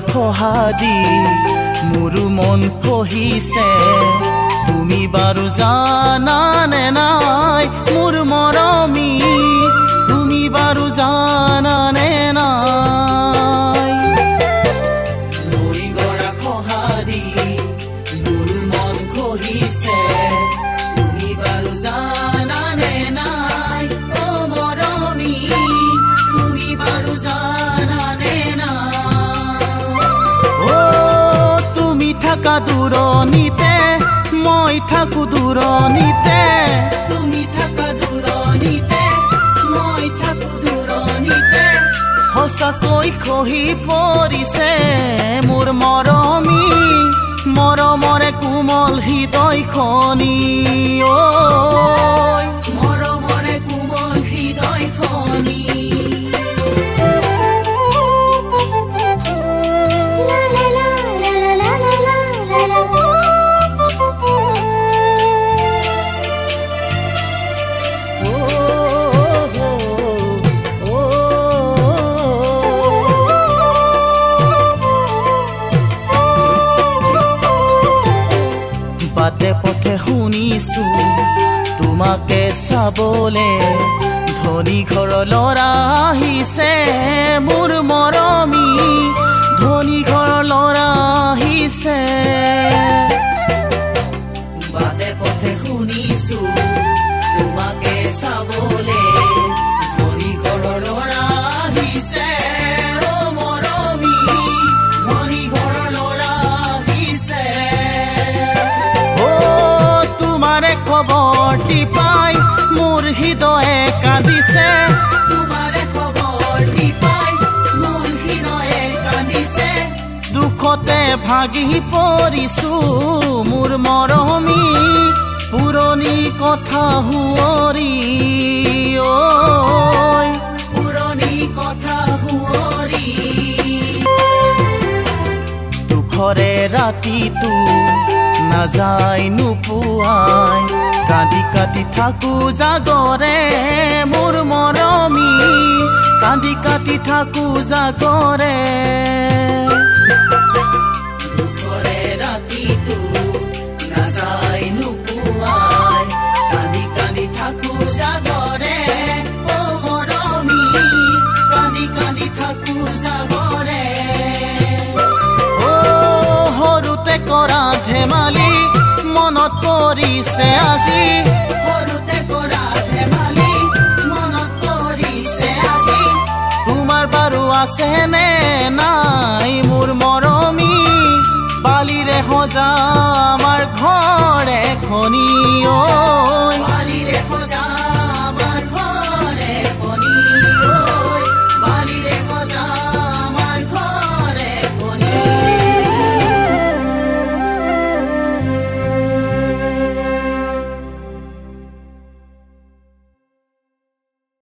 খহাদি মোৰ মন কহিছে তুমি বাৰু জানানে নাই মোৰ মৰমী তুমি বাৰু জানানে নাই নৈ গৰা খহাদি মোৰ মন কহিছে তুমি বাৰু জানানে নাই ও মৰমী তুমি বাৰু জানানে নাই থাকা দূৰণিতে মই থাকো দূৰণিতে তুমি থাকা দূৰণিতে মই থাকো দূৰণিতে সঁচাকৈ খহি পৰিছে মোৰ মৰমী মৰমৰে কোমল হৃদয়খনি মৰমৰে কোমল হৃদয়খনি বাটে পথে শুনিছো তোমাকে চাবলে ধনী ঘৰ ল'ৰা আহিছে মোৰ মৰমী ধনী ঘৰ ল'ৰা আহিছে বাটে পথে শুনিছো তোমাকে চাবলে ধনী ঘৰ ল'ৰা আহিছে খবৰটি পাই মোৰ হৃদয়ে কান্দিছে তোমাৰে খবৰটি পাই মোৰ হৃদয়ে কান্দিছে দুখতে ভাগি পৰিছো মোৰ মৰমী পুৰণি কথা হুঁৱৰি পুৰণি কথা হুঁৱৰি দুখৰে ৰাতিটো নাযায় নোপোৱাই কান্দি কাটি থাকো জাগৰে মোৰ মৰমী কান্দি কাটি থাকো জাগৰে দুখৰে ৰাতিটো নাযায় নোপোৱাই কান্দি কাটি থাকো জাগৰে ও মৰমী কান্দি কাটি থাকো জাগৰে সৰুতে কৰা ধেমালি মনত পৰিছে আজি সৰুতে কৰা ধেমালি মনত পৰিছে আজি তোমাৰ বাৰু আছে নে নাই মোৰ মৰমী বালিৰে সজা আমাৰ ঘৰ এখনি